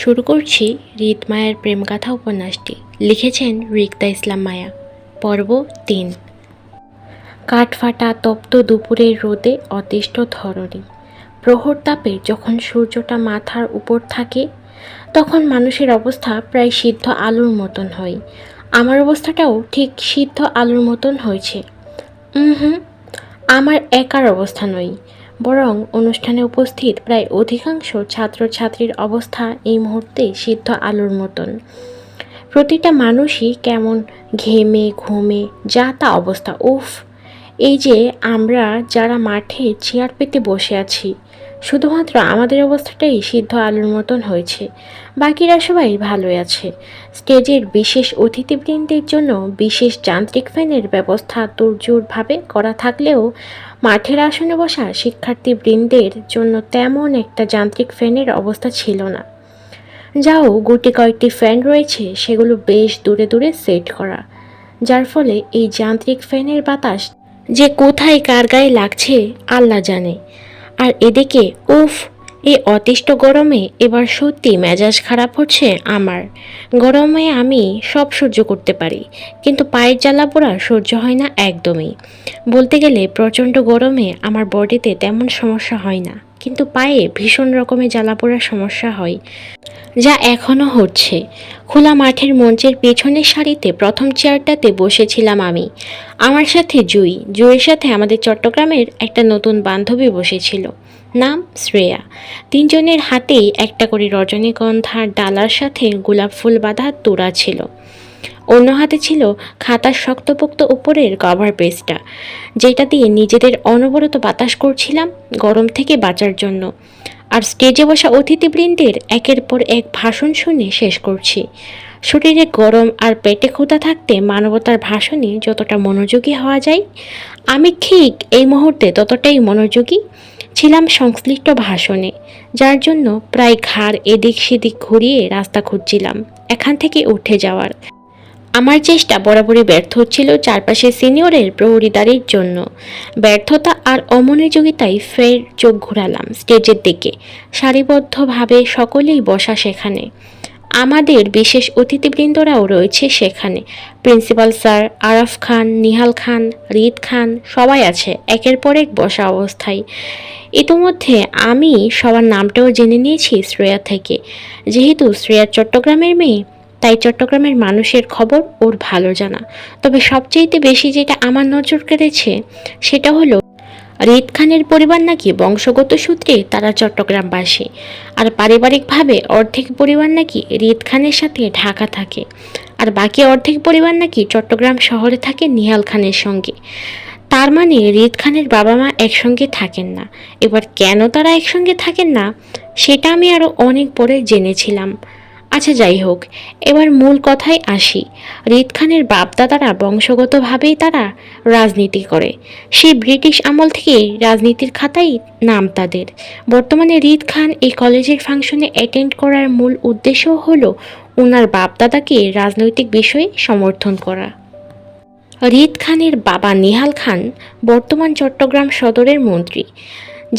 শুরু করছি রিত মায়ার প্রেমগাথা উপন্যাসটি। লিখেছেন রিক্তা ইসলাম মায়া। পর্ব ৩। কাঠফাটা তপ্ত দুপুরের রোদে অতিষ্ঠ ধরণী। প্রহর তাপে যখন সূর্যটা মাথার উপর থাকে তখন মানুষের অবস্থা প্রায় সিদ্ধ আলুর মতন হয়। আমার অবস্থাটাও ঠিক সিদ্ধ আলুর মতন হয়েছে। হুম, আমার একার অবস্থা নয়, বরং অনুষ্ঠানে উপস্থিত প্রায় অধিকাংশ ছাত্রছাত্রীর অবস্থা এই মুহূর্তে সিদ্ধ আলুর মতন। প্রতিটা মানুষই কেমন ঘেমে ঘুমে যা তা অবস্থা। উফ, এই যে আমরা যারা মাঠে চেয়ার পেতে বসে আছি, শুধুমাত্র আমাদের অবস্থাটাই সিদ্ধ আলুর মতন হয়েছে। বাকিরা সবাই ভালোই আছে। স্টেজের বিশেষ অতিথিবৃন্দের জন্য বিশেষ যান্ত্রিক ফ্যানের ব্যবস্থা তোড়জোড়ভাবে করা থাকলেও মাঠের আসনে বসা শিক্ষার্থীবৃন্দের জন্য তেমন একটা যান্ত্রিক ফ্যানের অবস্থা ছিল না। যাও গুটি কয়েকটি ফ্যান রয়েছে, সেগুলো বেশ দূরে দূরে সেট করা, যার ফলে এই যান্ত্রিক ফ্যানের বাতাস যে কোথায় কার গায়ে লাগছে আল্লাহ জানে। আর এদিকে উফ, এই অতিষ্ঠ গরমে এবার সত্যি মেজাজ খারাপ হচ্ছে আমার। গরমে আমি সব সহ্য করতে পারি, কিন্তু পায়ের জ্বালা পোড়া সহ্য হয় না একদমই। বলতে গেলে প্রচণ্ড গরমে আমার বডিতে তেমন সমস্যা হয় না, কিন্তু পায়ে ভীষণ রকমের জ্বালা পোড়ার সমস্যা হয়, যা এখনও হচ্ছে। খোলা মাঠের মঞ্চের পেছনের সারিতে প্রথম চেয়ারটাতে বসেছিলাম আমি। আমার সাথে জুইয়ের সাথে আমাদের চট্টগ্রামের একটা নতুন বান্ধবী বসেছিল, নাম শ্রেয়া। তিনজনের হাতেই একটা করে রজনীগন্ধার ডালার সাথে গোলাপ ফুল বাঁধা তোড়া ছিল। অন্য হাতে ছিল খাতার শক্তপোক্ত উপরের কভার পেজটা, যেটা দিয়ে নিজেদের অনবরত বাতাস করছিলাম গরম থেকে বাঁচার জন্য। আর স্টেজে বসা অতিথিবৃন্দের একের পর এক ভাষণ শুনে শেষ করছি। শরীরে গরম আর পেটে ক্ষুধা থাকতে মানবতার ভাষণে যতটা মনোযোগী হওয়া যায়, আমি ঠিক এই মুহূর্তে ততটাই মনোযোগী ছিলাম সংশ্লিষ্ট ভাষণে, যার জন্য প্রায় ঘাড় এদিক সেদিক ঘুরিয়ে রাস্তা খুঁজছিলাম এখান থেকে উঠে যাওয়ার। আমার চেষ্টা বরাবরই ব্যর্থ হচ্ছিল চারপাশে সিনিয়রের প্রহরীদারির জন্য। ব্যর্থতা আর অমনোযোগিতায় ফের চোখ ঘুরালাম স্টেজের দিকে। সারিবদ্ধভাবে সকলেই বসা সেখানে। আমাদের বিশেষ অতিথিবৃন্দরাও রয়েছে সেখানে। প্রিন্সিপাল স্যার, আরাফ খান, নিহাল খান, রিত খান সবাই আছে একের পর এক বসা অবস্থায়। ইতোমধ্যে আমি সবার নামটাও জেনে নিয়েছি শ্রেয়া থেকে। যেহেতু শ্রেয়া চট্টগ্রামের মেয়ে, তাই চট্টগ্রামের মানুষের খবর ওর ভালো জানা। তবে সবচেয়ে বেশি যেটা আমার নজর কেড়েছে সেটা হলো রিত খানের পরিবার নাকি বংশগত সূত্রে তারা চট্টগ্রামবাসী, আর পারিবারিকভাবে অর্ধেক পরিবার নাকি রিত খানের সাথে ঢাকা থাকে, আর বাকি অর্ধেক পরিবার নাকি চট্টগ্রাম শহরে থাকে নিহাল খানের সঙ্গে। তার মানে রিত খানের বাবা মা একসঙ্গে থাকেন না। এবার কেন তারা একসঙ্গে থাকেন না সেটা আমি আরও অনেক পরে জেনেছিলাম। আচ্ছা, যাই হোক, এবার মূল কথায় আসি। রিত খানের বাপদাদারা বংশগতভাবেই তারা রাজনীতি করে। সেই ব্রিটিশ আমল থেকে রাজনীতির খাতায় নাম তাদের। বর্তমানে রিত খান এই কলেজের ফাংশনে অ্যাটেন্ড করার মূল উদ্দেশ্য হলো ওনার বাপদাদাকে রাজনৈতিক বিষয়ে সমর্থন করা। রিত খানের বাবা নিহাল খান বর্তমান চট্টগ্রাম সদরের মন্ত্রী।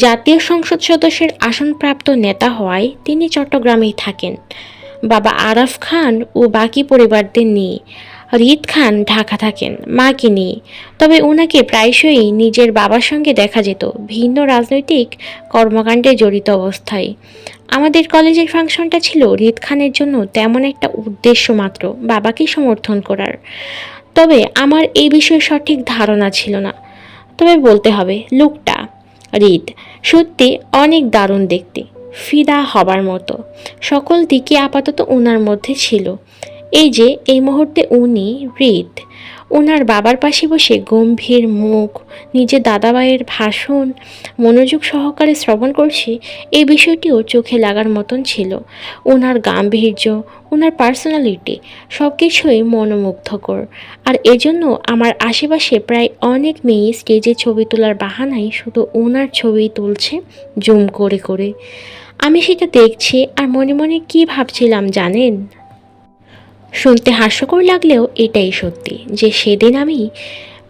জাতীয় সংসদ সদস্যের আসনপ্রাপ্ত নেতা হওয়ায় তিনি চট্টগ্রামেই থাকেন বাবা আরাফ খান ও বাকি পরিবারদের নিয়ে। রিত খান ঢাকা থাকেন মাকে নিয়ে। তবে ওনাকে প্রায়শই নিজের বাবার সঙ্গে দেখা যেত ভিন্ন রাজনৈতিক কর্মকাণ্ডে জড়িত অবস্থায়। আমাদের কলেজের ফাংশনটা ছিল রিত খানের জন্য তেমন একটা উদ্দেশ্য মাত্র, বাবাকে সমর্থন করার। তবে আমার এই বিষয়ে সঠিক ধারণা ছিল না। তবে বলতে হবে, লোকটা রিত সত্যি অনেক দারুণ দেখতে, ফিদা হবার মতো। সকল দিকে আপাতত ওনার মধ্যে ছিল। এই যে এই মুহূর্তে উনি রিত ওনার বাবার পাশে বসে গম্ভীর মুখ নিজের দাদাভাইয়ের ভাষণ মনোযোগ সহকারে শ্রবণ করছে, এই বিষয়টিও চোখে লাগার মতন ছিল। ওনার গাম্ভীর্য, ওনার পার্সোনালিটি সব কিছুই মনোমুগ্ধকর। আর এজন্য আমার আশেপাশে প্রায় অনেক মেয়ে স্টেজে ছবি তোলার বাহানায় শুধু ওনার ছবি তুলছে জুম করে করে। আমি সেটা দেখছি আর মনে মনে কী ভাবছিলাম জানেন? শুনতে হাস্যকর লাগলেও এটাই সত্যি যে সেদিন আমি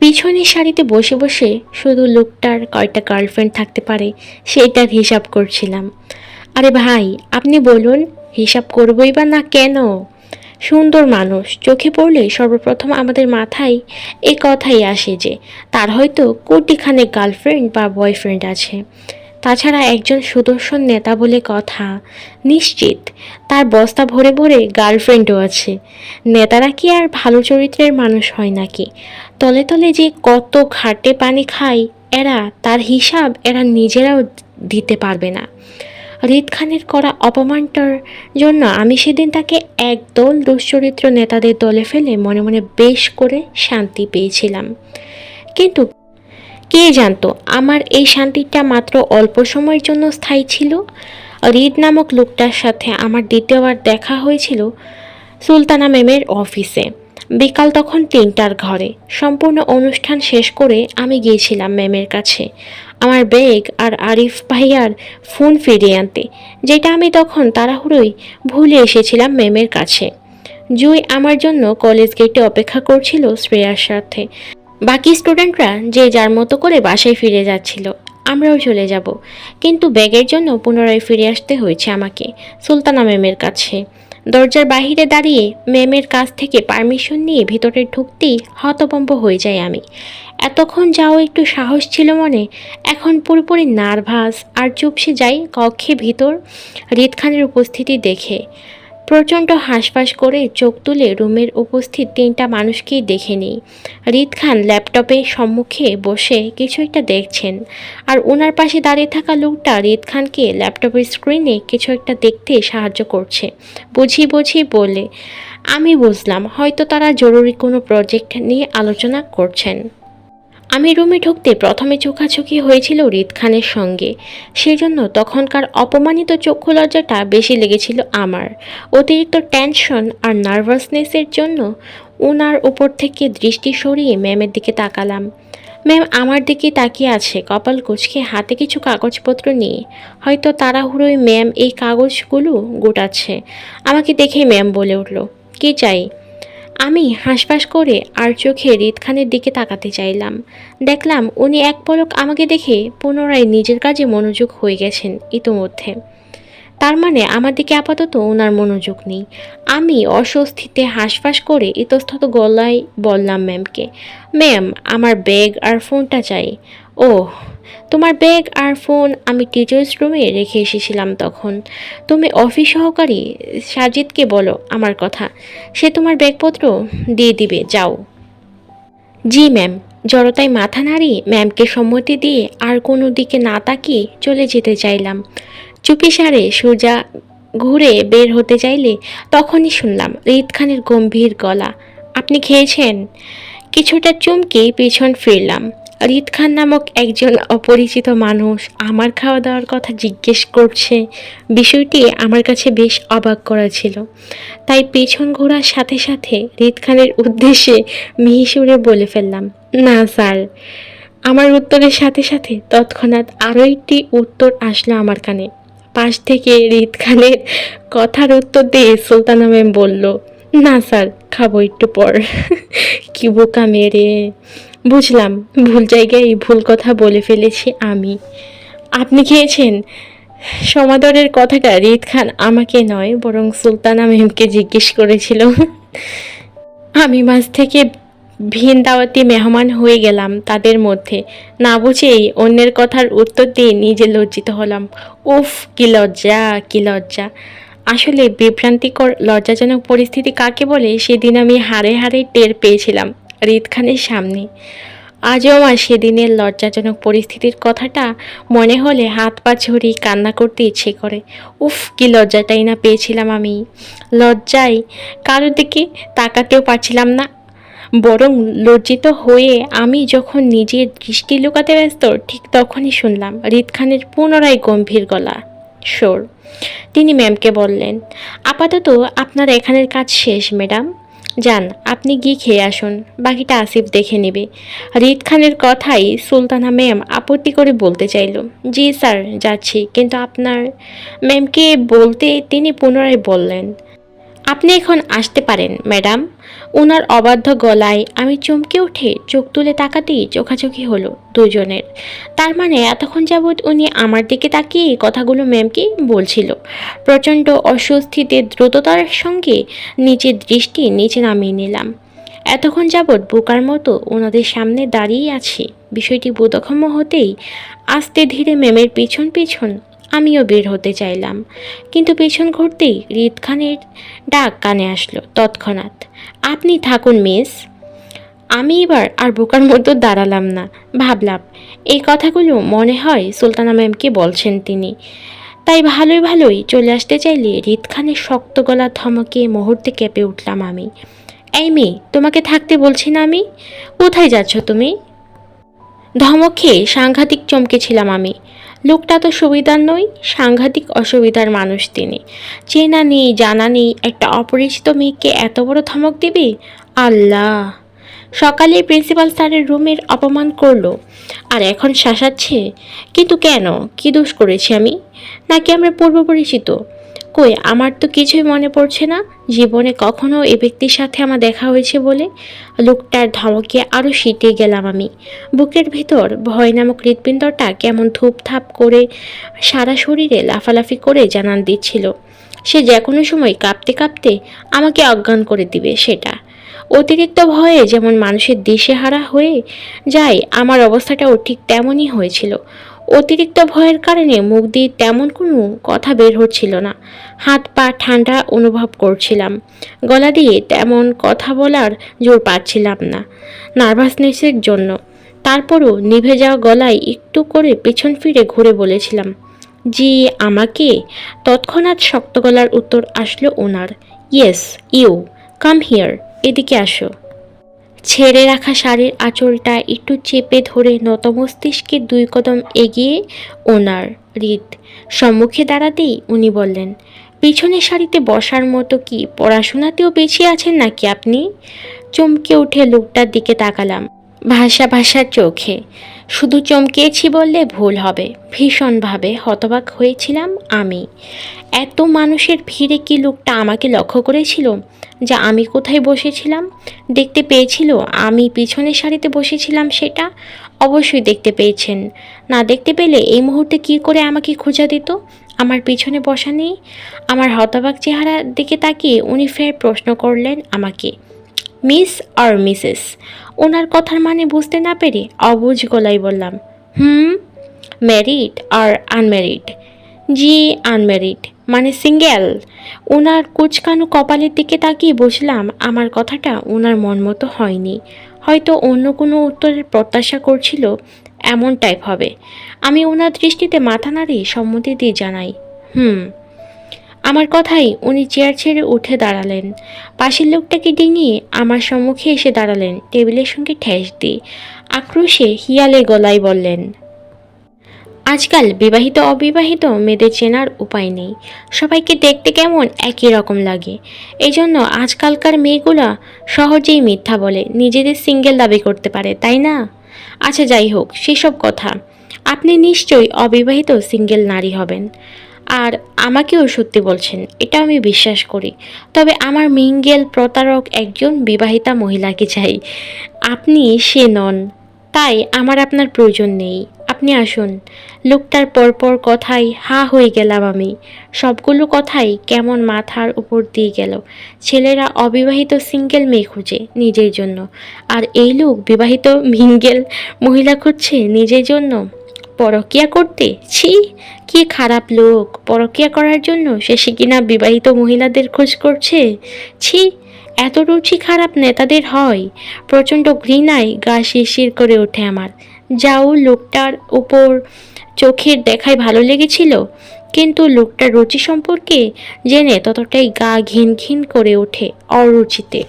পিছনের সারিতে বসে বসে শুধু লোকটার কয়টা গার্লফ্রেন্ড থাকতে পারে সেইটার হিসাব করছিলাম। আরে ভাই, আপনি বলুন, হিসাব করবই বা না কেন? সুন্দর মানুষ চোখে পড়লে সর্বপ্রথম আমাদের মাথায় এ কথাই আসে যে তার হয়তো কোটিখানেক গার্লফ্রেন্ড বা বয়ফ্রেন্ড আছে। তাছাড়া একজন সুদর্শন নেতা বলে কথা, নিশ্চিত তার বস্তা ভরে ভরে গার্লফ্রেন্ডও আছে। নেতারা কি আর ভালো চরিত্রের মানুষ হয় নাকি? তলে তলে যে কত খাটে পানি খায় এরা, তার হিসাব এরা নিজেরাও দিতে পারবে না। রিদ খানের করা অপমানটার জন্য আমি সেদিন তাকে একদল দুশ্চরিত্র নেতাদের দলে ফেলে মনে মনে বেশ করে শান্তি পেয়েছিলাম। কিন্তু কে জানতো আমার এই শান্তিটা মাত্র অল্প সময়ের জন্য স্থায়ী ছিল। রিদ নামক লোকটার সাথে আমার দ্বিতীয়বার দেখা হয়েছিল সুলতানা ম্যামের অফিসে। বিকাল তখন 3টার ঘরে। সম্পূর্ণ অনুষ্ঠান শেষ করে আমি গিয়েছিলাম ম্যামের কাছে আমার ব্যাগ আর আরিফ ভাইয়ার ফোন ফিরিয়ে আনতে, যেটা আমি তখন তাড়াহুড়োই ভুলে এসেছিলাম ম্যামের কাছে। জুই আমার জন্য কলেজ গেটে অপেক্ষা করছিল শ্রেয়ার সাথে। বাকি স্টুডেন্টরা যে যার মতো করে বাসায় ফিরে যাচ্ছিল, আমরাও চলে যাব। কিন্তু ব্যাগের জন্য পুনরায় ফিরে আসতে হয়েছে আমাকে সুলতানা ম্যামের কাছে। দরজার বাহিরে দাঁড়িয়ে ম্যামের কাছ থেকে পারমিশন নিয়ে ভিতরে ঢুকতেই হতভম্ব হয়ে যাই আমি। এতক্ষণ যাও একটু সাহস ছিল মনে, এখন পুরোপুরি নার্ভাস আর চুপসে যাই কক্ষে ভিতর রিদ খানের উপস্থিতি দেখে। প্রচণ্ড হাঁসফাঁস করে চোখ তুলে রুমের উপস্থিত 3টা মানুষকেই দেখে নিই। রিদ খান ল্যাপটপের সম্মুখে বসে কিছু একটা দেখছেন, আর ওনার পাশে দাঁড়িয়ে থাকা লোকটা রিদ খানকে ল্যাপটপের স্ক্রিনে কিছু একটা দেখতে সাহায্য করছে বুঝি বুঝি বলে। আমি বুঝলাম হয়তো তারা জরুরি কোনো প্রজেক্ট নিয়ে আলোচনা করছেন। আমি রুমে ঢুকতে প্রথমে চোখাচোখি হয়েছিল রিদ খানের সঙ্গে, সেজন্য তখনকার অপমানিত চক্ষু লজ্জাটা বেশি লেগেছিল আমার। অতিরিক্ত টেনশন আর নার্ভাসনেসের জন্য ওনার উপর থেকে দৃষ্টি সরিয়ে ম্যামের দিকে তাকালাম। ম্যাম আমার দিকে তাকিয়ে আছে কপাল কুঁচকে, হাতে কিছু কাগজপত্র নিয়ে। হয়তো তাড়াহুড়োয় ম্যাম এই কাগজগুলো গোটাচ্ছে। আমাকে দেখে ম্যাম বলে উঠল, কি চাই? আমি হাঁসফাঁস করে আর চোখে রিদ খানের দিকে তাকাতে চাইলাম। দেখলাম উনি এক পলক আমাকে দেখে পুনরায় নিজের কাজে মনোযোগ হয়ে গেছেন ইতোমধ্যে। তার মানে আমার দিকে আপাতত ওনার মনোযোগ নেই। আমি অস্বস্তিতে হাঁসফাঁস করে ইতস্তত গলায় বললাম ম্যামকে, ম্যাম আমার ব্যাগ আর ফোনটা চাই। ওহ, তোমার ব্যাগ আর ফোন আমি টিচার্স রুমে রেখে এসেছিলাম তখন। তুমি অফিস সহকারী সাজিদকে বলো আমার কথা, সে তোমার ব্যাগপত্র দিয়ে দিবে, যাও। জি ম্যাম। জড়তায় মাথা নাড়িয়ে ম্যামকে সম্মতি দিয়ে আর কোনো দিকে না তাকিয়ে চলে যেতে চাইলাম। চুপিসারে সোজা ঘুরে বের হতে চাইলে তখনই শুনলাম রিদ খানের গম্ভীর গলা, আপনি খেয়েছেন? কিছুটা চমকে পিছন ফিরলাম। রিদ খান নামক একজন অপরিচিত মানুষ আমার খাওয়া দাওয়ার কথা জিজ্ঞেস করছে, বিষয়টি আমার কাছে বেশ অবাক করা ছিল। তাই পেছন ঘোরার সাথে সাথে রিদ খানের উদ্দেশ্যে মিহিসুরে বলে ফেললাম, না স্যার। আমার উত্তরের সাথে সাথে তৎক্ষণাৎ আরও একটি উত্তর আসলো আমার কানে। পাশ থেকে রিদ খানের কথার উত্তর দিয়ে সুলতানা ম্যাম বলল, না স্যার, খাবো একটু পর। কি বোকা মেরে! বুঝলাম ভুল জায়গায় ভুল কথা বলে ফেলেছি আমি। আপনি খেয়েছেন? সমাদরের কথাটা রিদ খান আমাকে নয় বরং সুলতানা ম্যামকে জিজ্ঞেস করেছিল। আমি মাঝ থেকে ভিন দাওয়াতি মেহমান হয়ে গেলাম তাদের মধ্যে, না বুঝেই অন্যের কথার উত্তর দিয়ে নিজে লজ্জিত হলাম। উফ, কি লজ্জা, কি লজ্জা! আসলে বিভ্রান্তিকর লজ্জাজনক পরিস্থিতি কাকে বলে সেদিন আমি হাড়ে হাড়ে টের পেয়েছিলাম রিদ খানের সামনে। আজও আমার সেদিনের লজ্জাজনক পরিস্থিতির কথাটা মনে হলে হাত পা ছড়িয়ে কান্না করতে ইচ্ছে করে। উফ, কি লজ্জাটাই না পেয়েছিলাম আমি! লজ্জায় কারোর দিকে তাকাতেও পারছিলাম না। বরং লজ্জিত হয়ে আমি যখন নিজের দৃষ্টি লুকাতে ব্যস্ত, ঠিক তখনই শুনলাম রিদ খানের পুনরায় গম্ভীর গলা স্বর। তিনি ম্যামকে বললেন, আপাতত আপনার এখানের কাজ শেষ ম্যাডাম, যান আপনি গিয়ে খেয়ে আসুন, বাকিটা আসিফ দেখে নেবে। রিদ খানের কথাই সুলতানা ম্যাম আপত্তি করে বলতে চাইল, জি স্যার যাচ্ছি, কিন্তু আপনার ম্যামকে বলতে তিনি পুনরায় বললেন, আপনি এখন আসতে পারেন ম্যাডাম। ওনার অবাধ্য গলায় আমি চমকে উঠে চোখ তুলে তাকাতেই চোখাচোখি হলো দুজনের। তার মানে এতক্ষণ যাবৎ উনি আমার দিকে তাকিয়ে কথাগুলো ম্যামকে বলছিল। প্রচণ্ড অস্বস্তিতে দ্রুততার সঙ্গে নিচের দৃষ্টি নিচে নামিয়ে নিলাম। এতক্ষণ যাবৎ বোকার মতো ওনাদের সামনে দাঁড়িয়ে আছি। বিষয়টি বোধগম্য হতেই আস্তে ধীরে ম্যামের পিছন পিছন আমিও বের হতে চাইলাম, কিন্তু পেছন ঘুরতেই রিদ খানের ডাক কানে আসলো তৎক্ষণাৎ, আপনি থাকুন মিস। আমি এবার আর বোকার মতো দাঁড়ালাম না। ভাবলাম এই কথাগুলো মনে হয় সুলতানা ম্যামকে বলছেন তিনি। তাই ভালোই ভালোই চলে আসতে চাইলে রিদ খানের শক্ত গলার ধমকে মুহূর্তে কেঁপে উঠলাম আমি। এই মেয়ে, তোমাকে থাকতে বলছি না আমি। কোথায় যাচ্ছ তুমি? ধমক খেয়ে সাংঘাতিক চমকেছিলাম আমি। লোকটা তো সুবিধার নই, সাংঘাতিক অসুবিধার মানুষ তিনি। চেনা নেই জানা নেই একটা অপরিচিত মেয়েকে এত বড় ধমক দেবে! আল্লাহ! সকালে প্রিন্সিপাল স্যারের রুমের অপমান করলো, আর এখন শাসাচ্ছে। কিন্তু কেন? কি দোষ করেছি আমি? নাকি আমরা পূর্ব পরিচিত? কই, আমার তো কিছুই মনে পড়ছে না জীবনে কখনো এ ব্যক্তির সাথে আমার দেখা হয়েছে বলে। লোকটার ধমকে আরও শীতে গেলাম আমি। বুকের ভিতর ভয় নামক হৃৎপিণ্ডটা কেমন ধূপধাপ করে সারা শরীরে লাফালাফি করে জানান দিচ্ছিল সে যে কোনো সময় কাঁপতে কাঁপতে আমাকে অজ্ঞান করে দিবে সেটা। অতিরিক্ত ভয়ে যেমন মানুষের দিশেহারা হয়ে যায়, আমার অবস্থাটাও ঠিক তেমনই হয়েছিল। অতিরিক্ত ভয়ের কারণে মুখ দিয়ে তেমন কোনো কথা বের হচ্ছিল না। হাত পা ঠান্ডা অনুভব করছিলাম, গলা দিয়ে তেমন কথা বলার জোর পাচ্ছিলাম না নার্ভাসনেসের জন্য। তারপরও নিভে যাওয়া গলায় একটু করে পেছন ফিরে ঘুরে বলেছিলাম, জি আমাকে। তৎক্ষণাৎ শক্ত গলার উত্তর আসলো ওনার, ইয়েস ইউ, কাম হিয়ার, এদিকে আসো। ছেড়ে রাখা শাড়ির আঁচলটা একটু চেপে ধরে নত মস্তিষ্কে 2 কদম এগিয়ে ওনার রিদ সম্মুখে দাঁড়াতেই উনি বললেন, পিছনের সারিতে বসার মতো কি পড়াশোনাতেও পিছিয়ে আছেন নাকি আপনি? চমকে উঠে লোকটার দিকে তাকালাম ভাষা ভাষার চোখে। শুধু চমকেছি বললে ভুল হবে, ভীষণভাবে হতবাক হয়েছিলাম আমি। এত মানুষের ভিড়ে কি লোকটা আমাকে লক্ষ্য করেছিল? যা আমি কোথায় বসেছিলাম দেখতে পেয়েছিল? আমি পিছনের সারিতে বসেছিলাম সেটা অবশ্যই দেখতে পেয়েছেন। না দেখতে পেলে এই মুহূর্তে কি করে আমাকে খোঁজা দিত? আমার পিছনে বসা নেই। আমার হতবাক চেহারার দিকে তাকিয়ে উনি ফের প্রশ্ন করলেন আমাকে, মিস আর মিসেস? ওনার কথার মানে বুঝতে না পেরে অবুঝ গলায় বললাম, ম্যারিড আর আনম্যারিড? জি আনম্যারিড, মানে সিঙ্গেল। ওনার কুচকানো কপালের দিকে তাকিয়ে বসলাম। আমার কথাটা ওনার মন মতো হয়নি, হয়তো অন্য কোনো উত্তরের প্রত্যাশা করছিল এমন টাইপ হবে। আমি ওনার দৃষ্টিতে মাথা নাড়িয়ে সম্মতি দিয়ে জানাই, আমার কথাই উনি চেয়ার ছেড়ে উঠে দাঁড়ালেন। পাশের লোকটাকে ডিঙিয়ে আমার সম্মুখে এসে দাঁড়ালেন, টেবিলের সঙ্গে ঠেস দিয়ে আক্রোশে হিয়ালে গলায় বললেন, আজকাল বিবাহিত অবিবাহিত মেয়েদের চেনার উপায় নেই, সবাইকে দেখতে কেমন একই রকম লাগে। এই জন্য আজকালকার মেয়েগুলা সহজেই মিথ্যা বলে নিজেদের সিঙ্গেল দাবি করতে পারে, তাই না? আচ্ছা যাই হোক সেসব কথা। আপনি নিশ্চয়ই অবিবাহিত সিঙ্গেল নারী হবেন, আর আমাকেও সত্যি বলছেন, এটা আমি বিশ্বাস করি। তবে আমার মিঙ্গেল প্রতারক একজন বিবাহিতা মহিলাকে চাই। আপনি সে নন, তাই আমার আপনার প্রয়োজন নেই। আপনি আসুন। লোকটার পরপর কথাই হা হয়ে গেলাম আমি। সবগুলো কথাই কেমন মাথার উপর দিয়ে গেল। ছেলেরা অবিবাহিত সিঙ্গেল মেয়ে খুঁজে নিজের জন্য, আর এই লোক বিবাহিত মিঙ্গেল মহিলা খুঁজছে নিজের জন্য পরকিয়া করতে। ছি, কি খারাপ লোক! পরকিয়া করার জন্য শেষে কিনা বিবাহিত মহিলাদের খোঁজ করছে। ছি, এত রুচি খারাপ নেতাদের হয়! প্রচণ্ড ঘৃণায় গা শিরশির করে ওঠে আমার। যাও, লোকটার উপর চোখের দেখায় ভালো লেগেছিল, কিন্তু লোকটার রুচি সম্পর্কে জেনে ততটাই গা ঘিন ঘিন করে ওঠে অরুচিতে।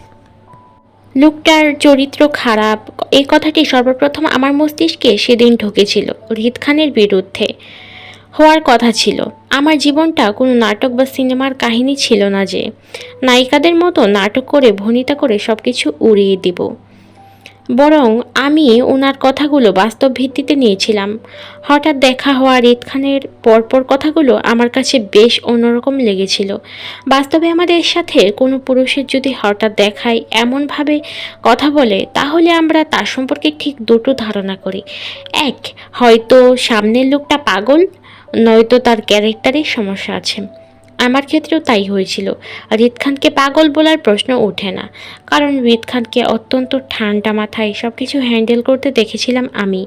লোকটার চরিত্র খারাপ, এই কথাটি সর্বপ্রথম আমার মস্তিষ্কে সেদিন ঢুকেছিল। রিদ খানের বিরুদ্ধে হওয়ার কথা ছিল। আমার জীবনটা কোনো নাটক বা সিনেমার কাহিনী ছিল না যে নায়িকাদের মতো নাটক করে ভনিতা করে সব কিছু উড়িয়ে দিব। বরং আমি ওনার কথাগুলো বাস্তব ভিত্তিতে নিয়েছিলাম। হঠাৎ দেখা হওয়া রিদ খানের পরপর কথাগুলো আমার কাছে বেশ অন্যরকম লেগেছিল। বাস্তবে আমাদের সাথে কোনো পুরুষের যদি হঠাৎ দেখায় এমনভাবে কথা বলে, তাহলে আমরা তার সম্পর্কে ঠিক দুটো ধারণা করি। এক, হয়তো সামনের লোকটা পাগল, নয়তো তার ক্যারেক্টারের সমস্যা আছে। আমার ক্ষেত্রেও তাই হয়েছিল। রিদ খানকে পাগল বলার প্রশ্ন ওঠে না, কারণ রিদ খানকে অত্যন্ত ঠান্ডা মাথায় সব কিছু হ্যান্ডেল করতে দেখেছিলাম আমি।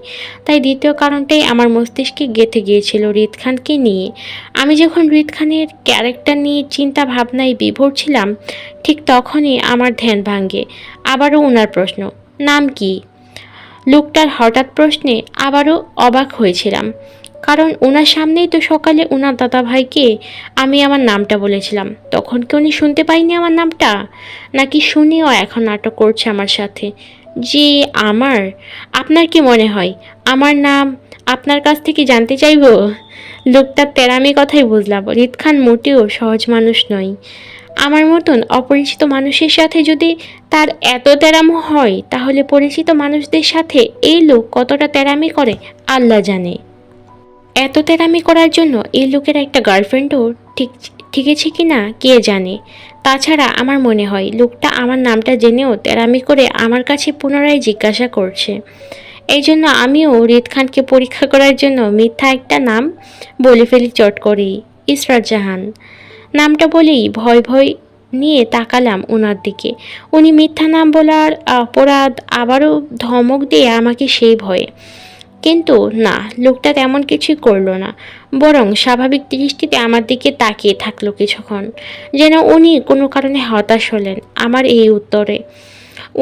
তাই দ্বিতীয় কারণটাই আমার মস্তিষ্কে গেঁথে গিয়েছিল রিদ খানকে নিয়ে। আমি যখন রিদ খানের ক্যারেক্টার নিয়ে চিন্তা ভাবনায় বিভোর ছিলাম, ঠিক তখনই আমার ধ্যান ভাঙে আবারও ওনার প্রশ্ন, নাম কি? লোকটার হঠাৎ প্রশ্নে আবারও অবাক হয়েছিলাম, কারণ ওনার সামনেই তো সকালে ওনার দাদাভাইকে আমি আমার নামটা বলেছিলাম। তখন কি উনি শুনতে পাইনি আমার নামটা? নাকি শুনেও এখন নাটক করছে আমার সাথে? জি, আমার। আপনার কি মনে হয় আমার নাম আপনার কাছ থেকে জানতে চাইবো? লোকটার তেরামি কথাই বুঝলাম রিদ খান মোটেও সহজ মানুষ নয়। আমার মতন অপরিচিত মানুষের সাথে যদি তার এত তেরামো হয়, তাহলে পরিচিত মানুষদের সাথে এই লোক কতটা তেরামি করে আল্লাহ জানে। এত তেরামি করার জন্য এই লোকের একটা গার্লফ্রেন্ডও ঠিক ঠিকেছে কি না কে জানে। তাছাড়া আমার মনে হয় লোকটা আমার নামটা জেনেও তেরামি করে আমার কাছে পুনরায় জিজ্ঞাসা করছে। এই জন্য আমিও রিদ খানকে পরীক্ষা করার জন্য মিথ্যা একটা নাম বলে ফেলি চট করেই, ইসরাত জাহান। নামটা বলেই ভয় ভয় নিয়ে তাকালাম ওনার দিকে। উনি মিথ্যা নাম বলার অপরাধ আবারও ধমক দিয়ে আমাকে সেই ভয়ে। কিন্তু না, লোকটা তেমন কিছুই করলো না, বরং স্বাভাবিক দৃষ্টিতে আমার দিকে তাকিয়ে থাকলো কিছুক্ষণ, যেন উনি কোনো কারণে হতাশ হলেন আমার এই উত্তরে।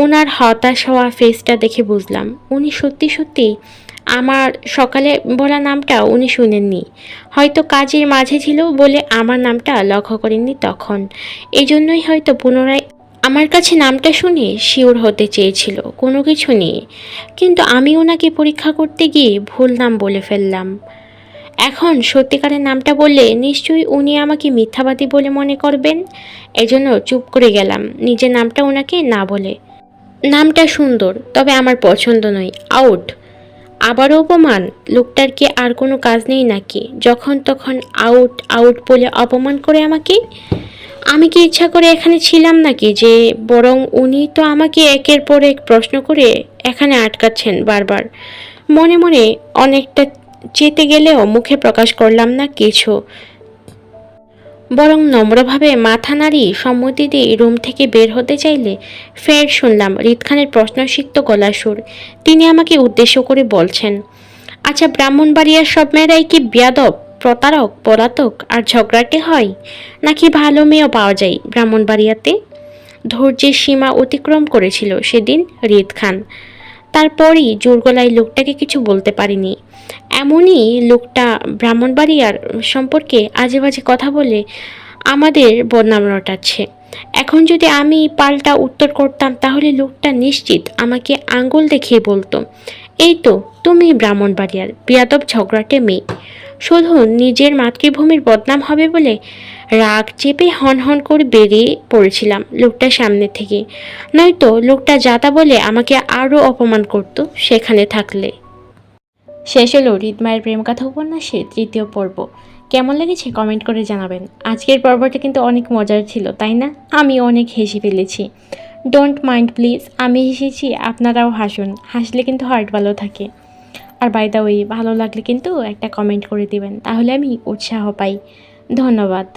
ওনার হতাশ হওয়া ফেসটা দেখে বুঝলাম উনি সত্যি সত্যি আমার সকালে বলা নামটা উনি শুনেননি। হয়তো কাজের মাঝে ছিল বলে আমার নামটা লক্ষ্য করেননি তখন। এই জন্যই হয়তো পুনরায় আমার কাছে নামটা শুনে শিওর হতে চেয়েছিল কোনো কিছু নিয়ে। কিন্তু আমি ওনাকে পরীক্ষা করতে গিয়ে ভুল নাম বলে ফেললাম। এখন সত্যিকারের নামটা বললে নিশ্চয়ই উনি আমাকে মিথ্যাবাদী বলে মনে করবেন। এজন্য চুপ করে গেলাম নিজের নামটা ওনাকে না বলে। নামটা সুন্দর, তবে আমার পছন্দ নয়, আউট। আবারও অপমান। লোকটার কি আর কোনো কাজ নেই নাকি যখন তখন আউট আউট বলে অপমান করে আমাকে? আমি কি ইচ্ছা করে এখানে ছিলাম নাকি যে? বরং উনি তো আমাকে একের পর এক প্রশ্ন করে এখানে আটকাচ্ছেন বারবার। মনে মনে অনেকটা চেতে গেলেও মুখে প্রকাশ করলাম না কিছু, বরং নম্রভাবে মাথা নাড়িয়ে সম্মতি দিয়ে রুম থেকে বের হতে চাইলে ফের শুনলাম রিদ খানের প্রশ্নসিক্ত গলার সুর। তিনি আমাকে উদ্দেশ্য করে বলছেন, আচ্ছা, ব্রাহ্মণবাড়িয়ার সব মেয়েরাই কি বেয়াদব, প্রতারক, পলাতক আর ঝগড়াটে হয়, নাকি ভালো মেয়েও পাওয়া যায় ব্রাহ্মণবাড়িয়াতে? ধৈর্যের সীমা অতিক্রম করেছিল সেদিন রিদ খান। তারপরই জোর গলায় লোকটাকে কিছু বলতে পারিনি। এমনই লোকটা ব্রাহ্মণবাড়িয়ার সম্পর্কে আজে বাজে কথা বলে আমাদের বদনাম রটাচ্ছে। এখন যদি আমি পাল্টা উত্তর করতাম, তাহলে লোকটা নিশ্চিত আমাকে আঙ্গুল দেখিয়ে বলতো, এই তো তুমি ব্রাহ্মণবাড়িয়ার বেয়াদব ঝগড়াটে মেয়ে। শুধু নিজের মাতৃভূমির বদনাম হবে বলে রাগ চেপে হন হন করে বেরিয়ে পড়েছিলাম লোকটার সামনে থেকে। নয়তো লোকটা যাতা বলে আমাকে আরও অপমান করত সেখানে থাকলে। শেষ হলো রিদ মায়ের প্রেম কথা উপন্যাসের তৃতীয় পর্ব। কেমন লেগেছে কমেন্ট করে জানাবেন। আজকের পর্বটা কিন্তু অনেক মজার ছিল, তাই না? আমি অনেক হেসে ফেলেছি। ডোন্ট মাইন্ড প্লিজ, আমি হেসেছি, আপনারাও হাসুন। হাসলে কিন্তু হার্ট ভালো থাকে। আর বাই দ্য ওয়ে, ভালো লাগলে কিন্তু একটা কমেন্ট করে দিবেন, তাহলে আমি উৎসাহ পাই। ধন্যবাদ।